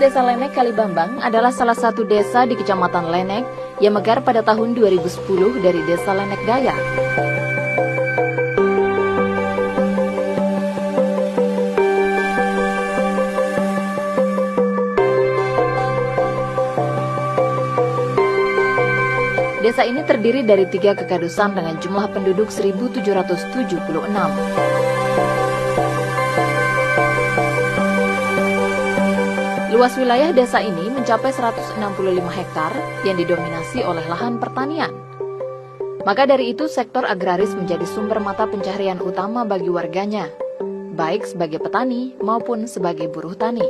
Desa Lenek Kalibambang adalah salah satu desa di Kecamatan Lenek yang mekar pada tahun 2010 dari Desa Lenek Dayak. Desa ini terdiri dari 3 kekadusan dengan jumlah penduduk 1.776. Luas wilayah desa ini mencapai 165 hektar yang didominasi oleh lahan pertanian. Maka dari itu sektor agraris menjadi sumber mata pencaharian utama bagi warganya, baik sebagai petani maupun sebagai buruh tani.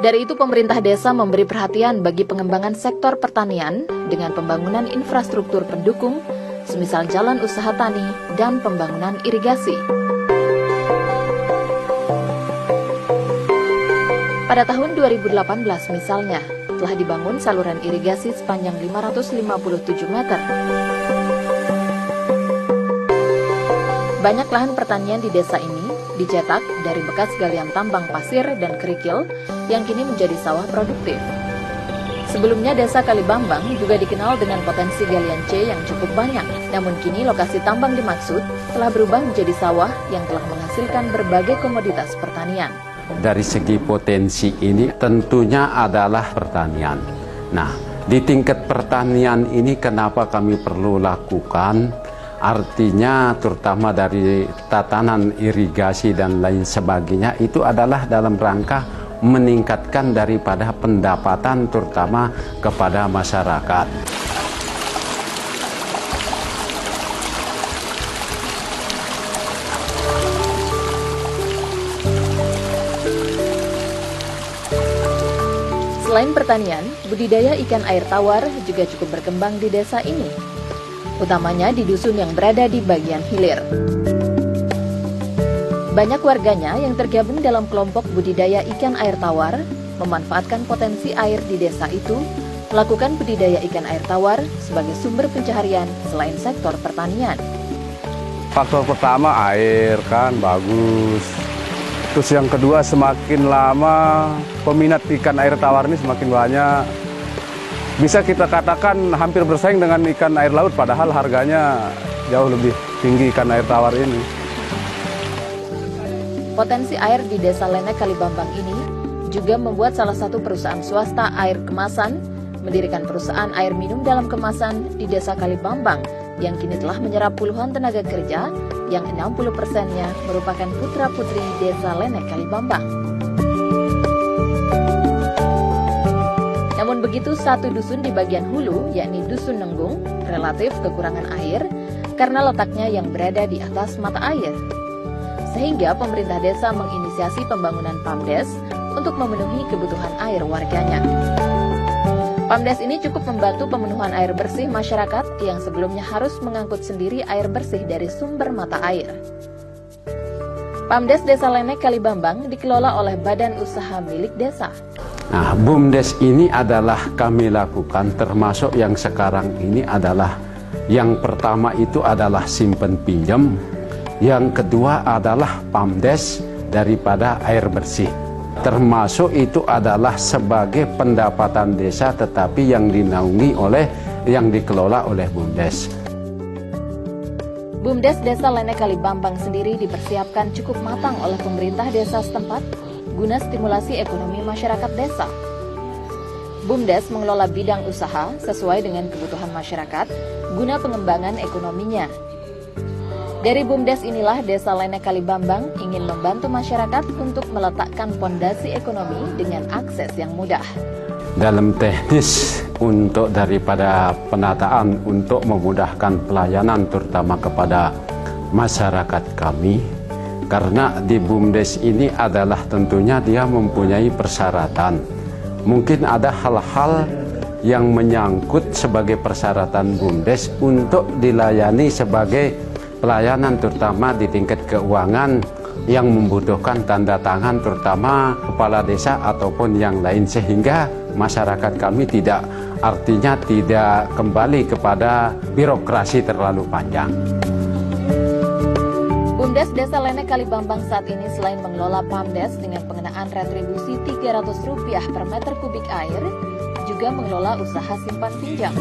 Dari itu pemerintah desa memberi perhatian bagi pengembangan sektor pertanian dengan pembangunan infrastruktur pendukung, semisal jalan usaha tani dan pembangunan irigasi. Pada tahun 2018 misalnya, telah dibangun saluran irigasi sepanjang 557 meter. Banyak lahan pertanian di desa ini dicetak dari bekas galian tambang pasir dan kerikil yang kini menjadi sawah produktif. Sebelumnya desa Kalibambang juga dikenal dengan potensi galian C yang cukup banyak. Namun kini lokasi tambang dimaksud telah berubah menjadi sawah yang telah menghasilkan berbagai komoditas pertanian. Dari segi potensi ini tentunya adalah pertanian. Nah, di tingkat pertanian ini kenapa kami perlu lakukan? Artinya terutama dari tatanan irigasi dan lain sebagainya itu adalah dalam rangka meningkatkan daripada pendapatan terutama kepada masyarakat. Selain pertanian, budidaya ikan air tawar juga cukup berkembang di desa ini, utamanya di dusun yang berada di bagian hilir. Banyak warganya yang tergabung dalam kelompok budidaya ikan air tawar memanfaatkan potensi air di desa itu, melakukan budidaya ikan air tawar sebagai sumber pencaharian selain sektor pertanian. Faktor pertama air kan bagus. Terus yang kedua semakin lama peminat ikan air tawar ini semakin banyak. Bisa kita katakan hampir bersaing dengan ikan air laut padahal harganya jauh lebih tinggi ikan air tawar ini. Potensi air di Desa Lenek Kalibambang ini juga membuat salah satu perusahaan swasta air kemasan mendirikan perusahaan air minum dalam kemasan di Desa Kalibambang yang kini telah menyerap puluhan tenaga kerja yang 60%-nya merupakan putra-putri Desa Lenek Kalibambang. Namun begitu satu dusun di bagian hulu, yakni Dusun Nenggung, relatif kekurangan air karena letaknya yang berada di atas mata air. Sehingga pemerintah desa menginisiasi pembangunan PAMDES untuk memenuhi kebutuhan air warganya. PAMDES ini cukup membantu pemenuhan air bersih masyarakat yang sebelumnya harus mengangkut sendiri air bersih dari sumber mata air. PAMDES Desa Lenek Kalibambang dikelola oleh badan usaha milik desa. Nah, BUMDes ini adalah kami lakukan termasuk yang sekarang ini adalah yang pertama itu adalah simpen pinjam, yang kedua adalah PAMDES daripada air bersih. Termasuk itu adalah sebagai pendapatan desa tetapi yang dinaungi oleh, yang dikelola oleh BUMDes. BUMDes Desa Lenek Kalibambang sendiri dipersiapkan cukup matang oleh pemerintah desa setempat guna stimulasi ekonomi masyarakat desa. BUMDes mengelola bidang usaha sesuai dengan kebutuhan masyarakat guna pengembangan ekonominya. Dari BUMDes inilah Desa Lenek Kalibambang ingin membantu masyarakat untuk meletakkan fondasi ekonomi dengan akses yang mudah. Dalam teknis untuk daripada penataan untuk memudahkan pelayanan terutama kepada masyarakat kami, karena di BUMDes ini adalah tentunya dia mempunyai persyaratan. Mungkin ada hal-hal yang menyangkut sebagai persyaratan BUMDes untuk dilayani sebagai pelayanan terutama di tingkat keuangan yang membutuhkan tanda tangan terutama kepala desa ataupun yang lain sehingga masyarakat kami tidak kembali kepada birokrasi terlalu panjang. BUMDes Desa Lenek Kalibambang saat ini selain mengelola PAMDes dengan pengenaan retribusi Rp300 per meter kubik air, juga mengelola usaha simpan pinjam.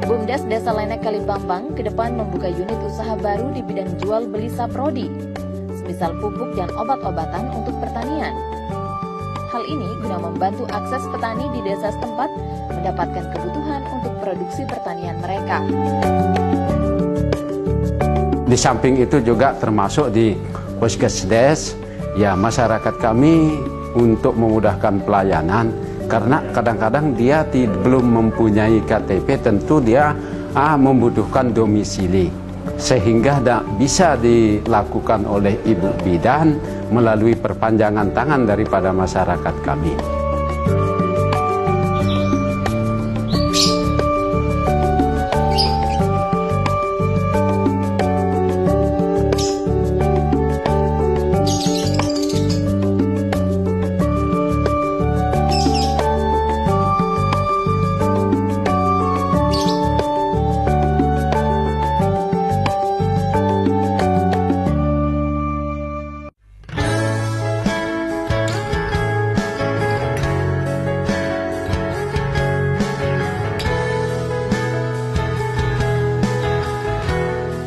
BUMDes Desa Lenek Kalibambang ke depan membuka unit usaha baru di bidang jual beli saprodi, semisal pupuk dan obat-obatan untuk pertanian. Hal ini guna membantu akses petani di desa setempat mendapatkan kebutuhan untuk produksi pertanian mereka. Di samping itu juga termasuk di Puskesdes, ya masyarakat kami untuk memudahkan pelayanan, karena kadang-kadang dia belum mempunyai KTP, tentu dia membutuhkan domisili. Sehingga bisa dilakukan oleh Ibu Bidan melalui perpanjangan tangan daripada masyarakat kami.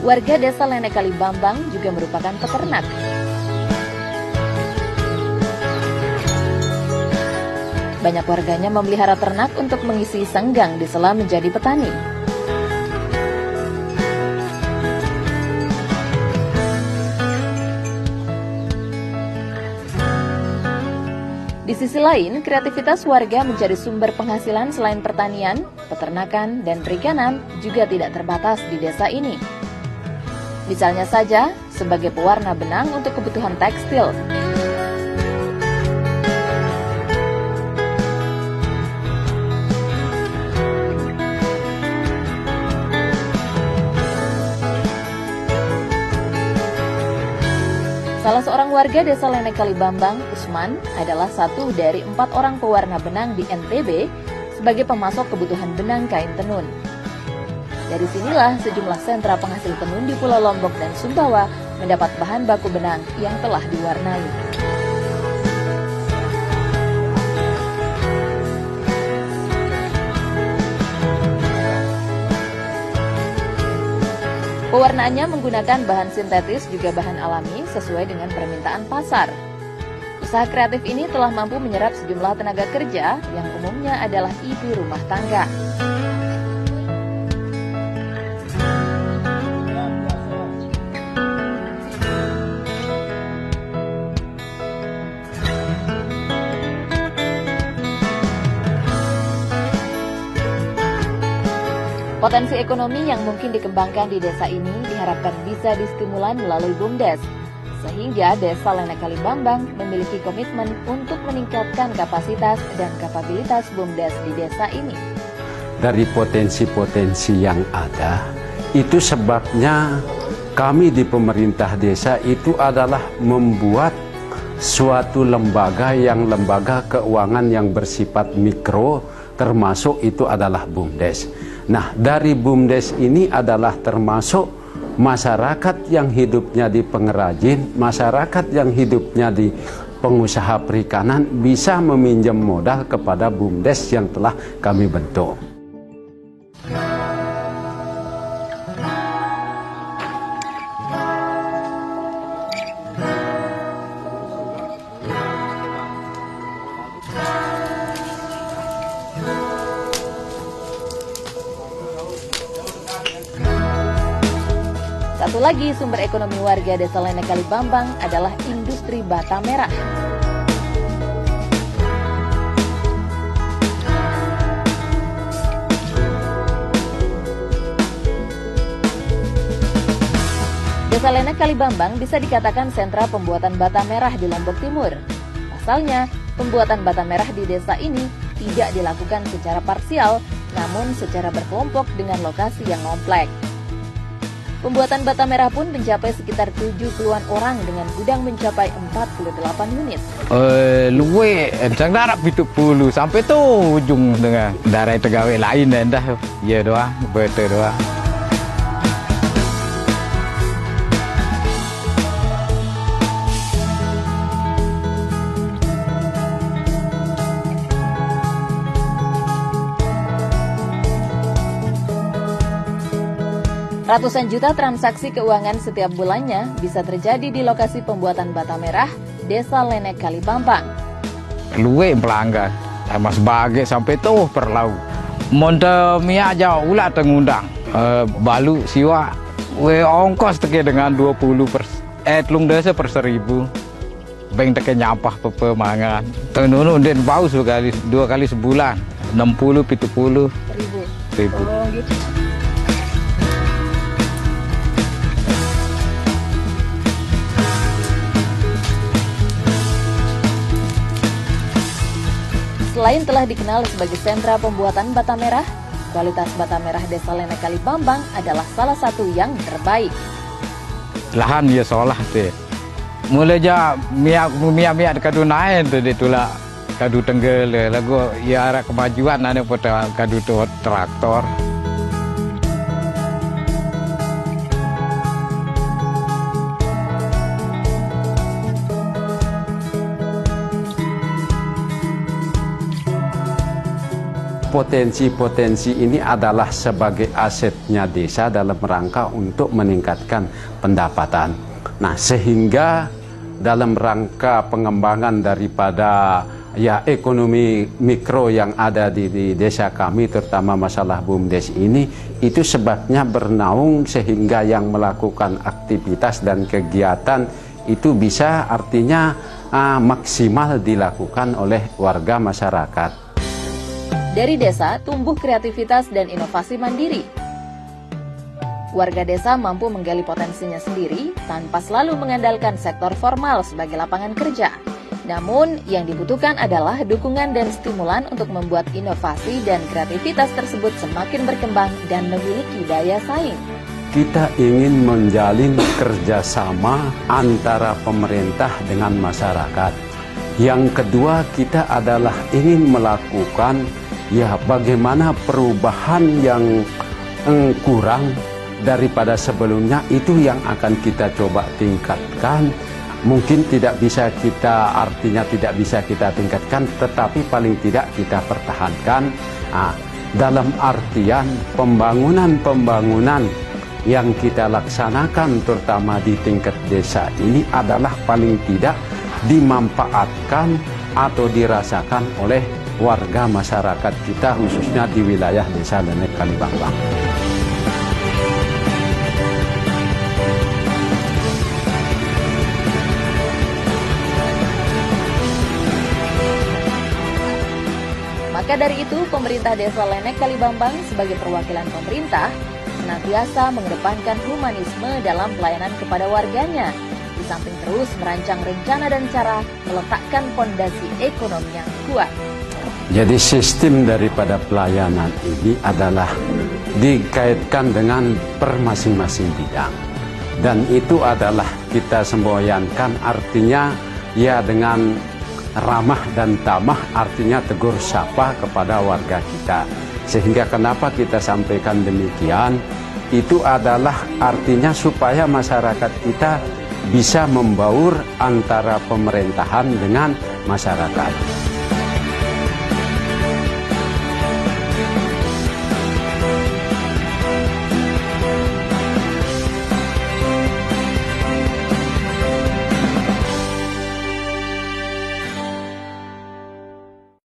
Warga Desa Lenek Kalibambang juga merupakan peternak. Banyak warganya memelihara ternak untuk mengisi senggang di sela menjadi petani. Di sisi lain, kreativitas warga mencari sumber penghasilan selain pertanian, peternakan, dan perikanan juga tidak terbatas di desa ini. Misalnya saja, sebagai pewarna benang untuk kebutuhan tekstil. Salah seorang warga Desa Lenek Kalibambang, Usman, adalah satu dari 4 orang pewarna benang di NTB sebagai pemasok kebutuhan benang kain tenun. Dari sinilah sejumlah sentra penghasil tenun di Pulau Lombok dan Sumbawa mendapat bahan baku benang yang telah diwarnai. Pewarnaannya menggunakan bahan sintetis juga bahan alami sesuai dengan permintaan pasar. Usaha kreatif ini telah mampu menyerap sejumlah tenaga kerja yang umumnya adalah ibu rumah tangga. Potensi ekonomi yang mungkin dikembangkan di desa ini diharapkan bisa distimulan melalui BUMDes, sehingga Desa Lenek Kalibambang memiliki komitmen untuk meningkatkan kapasitas dan kapabilitas BUMDes di desa ini. Dari potensi-potensi yang ada, itu sebabnya kami di pemerintah desa itu adalah membuat suatu lembaga keuangan yang bersifat mikro, termasuk itu adalah BUMDes. Nah, dari BUMDes ini adalah termasuk masyarakat yang hidupnya di pengrajin, masyarakat yang hidupnya di pengusaha perikanan bisa meminjam modal kepada BUMDes yang telah kami bentuk. Satu lagi sumber ekonomi warga Desa Lenek Kalibambang adalah industri bata merah. Desa Lenek Kalibambang bisa dikatakan sentra pembuatan bata merah di Lombok Timur. Pasalnya, pembuatan bata merah di desa ini tidak dilakukan secara parsial, namun secara berkelompok dengan lokasi yang kompleks. Pembuatan bata merah pun mencapai sekitar 70-an orang dengan gudang mencapai 48 unit. Luwe, encang darab 70 sampai tuh ujung dengan darai pegawai lain dah. Ya doang, betul doang. Ratusan juta transaksi keuangan setiap bulannya bisa terjadi di lokasi pembuatan bata merah, Desa Lenek Kalibambang. Luwe pelanggan, mas bagai sampai tuh perlau. Monte mia aja ulah tengundang, balu siwa, ongkos teke dengan 20 telung desa per 1000. Beng teke nyampah pemangan. Tenunu den paus dua kali sebulan, 60-70 ribu. Oh, gitu. Selain telah dikenal sebagai sentra pembuatan bata merah, kualitas bata merah Desa Lenek Kalibambang adalah salah satu yang terbaik. Lahan dia seolah teh. Mulai ja mia kadu naik tu itulah kadu tenggel lagu ya arah kemajuan ada pada kadu traktor. Potensi-potensi ini adalah sebagai asetnya desa dalam rangka untuk meningkatkan pendapatan. Nah, sehingga dalam rangka pengembangan daripada ekonomi mikro yang ada di desa kami, terutama masalah BUMDes ini, itu sebabnya bernaung sehingga yang melakukan aktivitas dan kegiatan itu bisa artinya maksimal dilakukan oleh warga masyarakat. Dari desa tumbuh kreativitas dan inovasi mandiri. Warga desa mampu menggali potensinya sendiri tanpa selalu mengandalkan sektor formal sebagai lapangan kerja. Namun, yang dibutuhkan adalah dukungan dan stimulan untuk membuat inovasi dan kreativitas tersebut semakin berkembang dan memiliki daya saing. Kita ingin menjalin kerjasama antara pemerintah dengan masyarakat. Yang kedua, kita adalah ingin melakukan bagaimana perubahan yang kurang daripada sebelumnya itu yang akan kita coba tingkatkan. Mungkin tidak bisa kita tingkatkan, tetapi paling tidak kita pertahankan. Dalam artian pembangunan yang kita laksanakan terutama di tingkat desa ini adalah paling tidak dimanfaatkan atau dirasakan oleh warga masyarakat kita, khususnya di wilayah Desa Lenek Kalibambang. Maka dari itu, pemerintah Desa Lenek Kalibambang sebagai perwakilan pemerintah senantiasa mengedepankan humanisme dalam pelayanan kepada warganya, di samping terus merancang rencana dan cara meletakkan fondasi ekonomi yang kuat. Jadi sistem daripada pelayanan ini adalah dikaitkan dengan per masing-masing bidang. Dan itu adalah kita semboyankan artinya dengan ramah dan tamah, artinya tegur sapa kepada warga kita. Sehingga kenapa kita sampaikan demikian, itu adalah artinya supaya masyarakat kita bisa membaur antara pemerintahan dengan masyarakat.